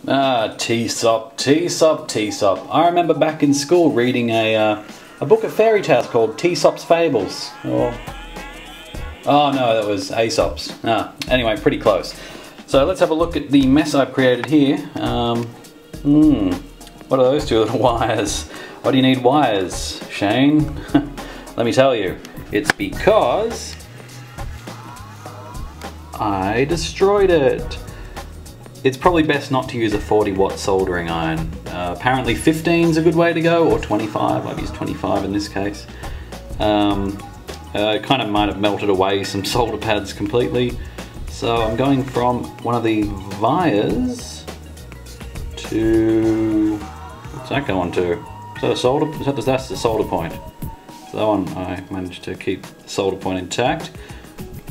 TSOP, TSOP, TSOP. I remember back in school reading a book of fairy tales called Aesop's Fables. Oh no, that was Aesop's. Anyway, pretty close. So let's have a look at the mess I've created here. What are those two little wires? Why do you need wires, Shane? Let me tell you, it's because I destroyed it. It's probably best not to use a 40-watt soldering iron. Apparently 15 is a good way to go, or 25. I've used 25 in this case. It kind of might have melted away some solder pads completely. So I'm going from one of the vias to... what's that going to? Is that a solder? That's the solder point. So that one I managed to keep the solder point intact.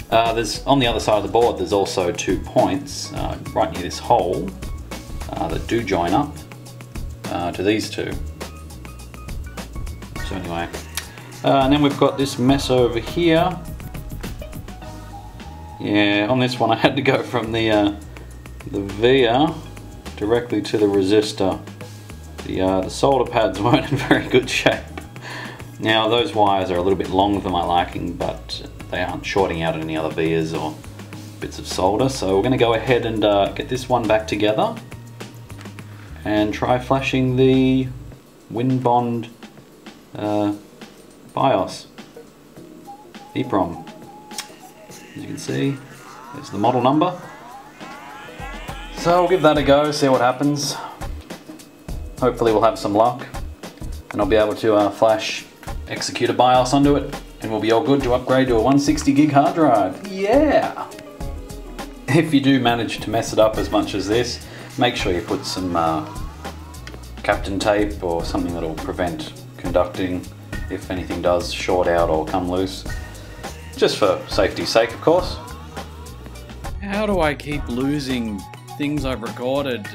There's on the other side of the board there's also 2 points right near this hole that do join up to these two. So anyway, and then we've got this mess over here. Yeah, on this one I had to go from the via directly to the resistor. The solder pads weren't in very good shape. Now those wires are a little bit long for my liking, but they aren't shorting out any other vias or bits of solder. So we're going to go ahead and get this one back together and try flashing the WinBond BIOS EEPROM. As you can see, there's the model number. So we'll give that a go, see what happens. Hopefully we'll have some luck and I'll be able to flash execute a BIOS onto it, and we'll be all good to upgrade to a 160 gig hard drive. Yeah! If you do manage to mess it up as much as this, make sure you put some Captain tape or something that'll prevent conducting if anything does short out or come loose. Just for safety's sake, of course. How do I keep losing things I've recorded?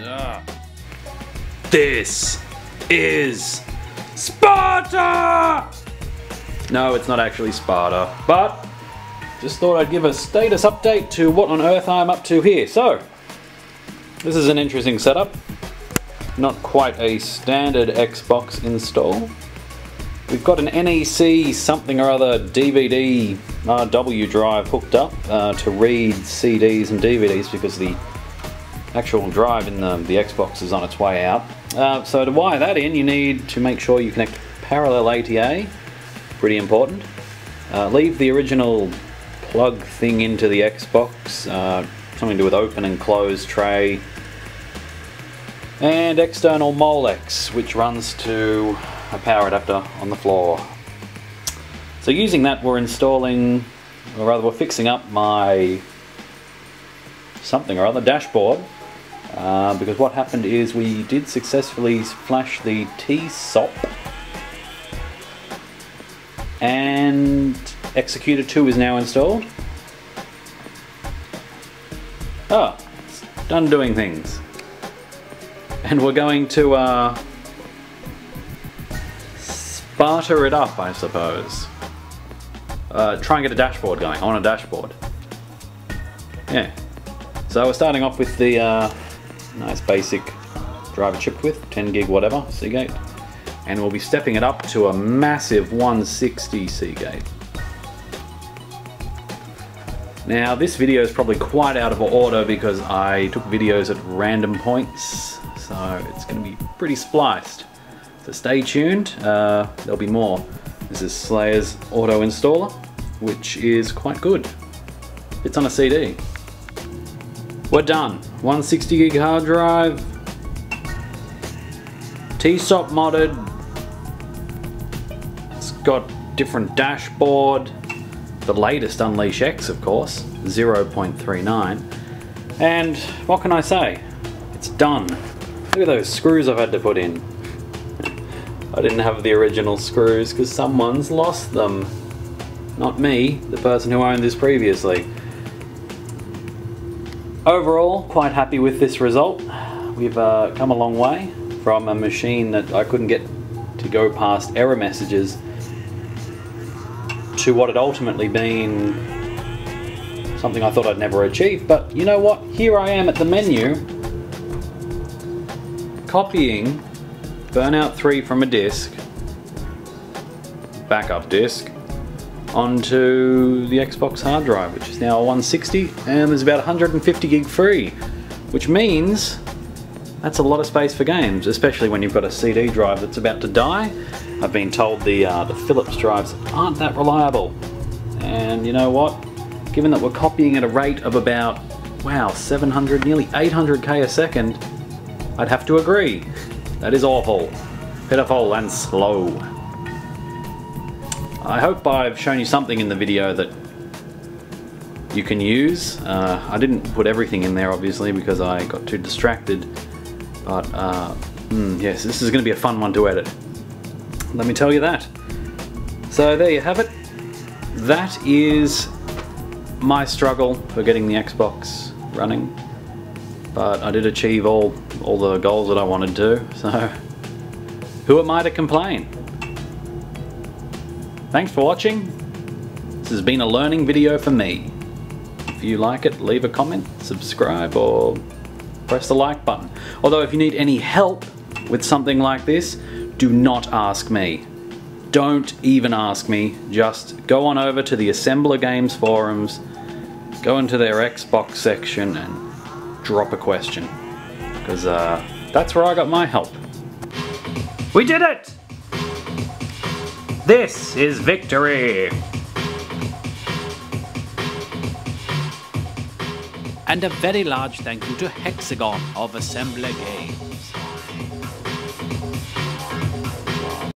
This is Sparta! No, it's not actually Sparta, but just thought I'd give a status update to what on earth I'm up to here. So, this is an interesting setup. Not quite a standard Xbox install. We've got an NEC something or other DVD RW drive hooked up to read CDs and DVDs because the actual drive in the Xbox is on its way out. So to wire that in, you need to make sure you connect parallel ATA. Pretty important. Leave the original plug thing into the Xbox, something to do with open and close tray, and external Molex, which runs to a power adapter on the floor. So using that, we're installing, or rather we're fixing up my something or other dashboard, because what happened is we did successfully flash the TSOP, and Executor 2 is now installed. Oh, it's done doing things. And we're going to Sparta it up, I suppose. Try and get a dashboard going. I want a dashboard. Yeah. So we're starting off with the nice basic driver chip width, 10 gig whatever, Seagate. And we'll be stepping it up to a massive 160 Seagate. Now this video is probably quite out of order because I took videos at random points, so it's going to be pretty spliced. So stay tuned, there'll be more. This is Slayer's auto installer, which is quite good. It's on a CD. We're done. 160 gig hard drive, TSOP modded. It's got different dashboard, the latest Unleash X of course, 0.39, and what can I say? It's done. Look at those screws I've had to put in. I didn't have the original screws because someone's lost them. Not me, the person who owned this previously. Overall, quite happy with this result. We've come a long way from a machine that I couldn't get to go past error messages to what had ultimately been something I thought I'd never achieve. But you know what? Here I am at the menu copying Burnout 3 from a disk, backup disk, onto the Xbox hard drive, which is now a 160, and there's about 150 gig free, which means that's a lot of space for games, especially when you've got a CD drive that's about to die. I've been told the Philips drives aren't that reliable, and you know what? Given that we're copying at a rate of about, wow, 700, nearly 800k a second, I'd have to agree. That is awful, pitiful and slow. I hope I've shown you something in the video that you can use. I didn't put everything in there obviously because I got too distracted, but yes, this is going to be a fun one to edit. Let me tell you that. So there you have it. That is my struggle for getting the Xbox running, but I did achieve all the goals that I wanted to, so who am I to complain? Thanks for watching. This has been a learning video for me. If you like it, leave a comment, subscribe, or press the like button. Although if you need any help with something like this, do not ask me. Don't even ask me. Just go on over to the Assembler Games forums, go into their Xbox section and drop a question. Because that's where I got my help. We did it! This is victory! And a very large thank you to Hexagon of Assembler Games.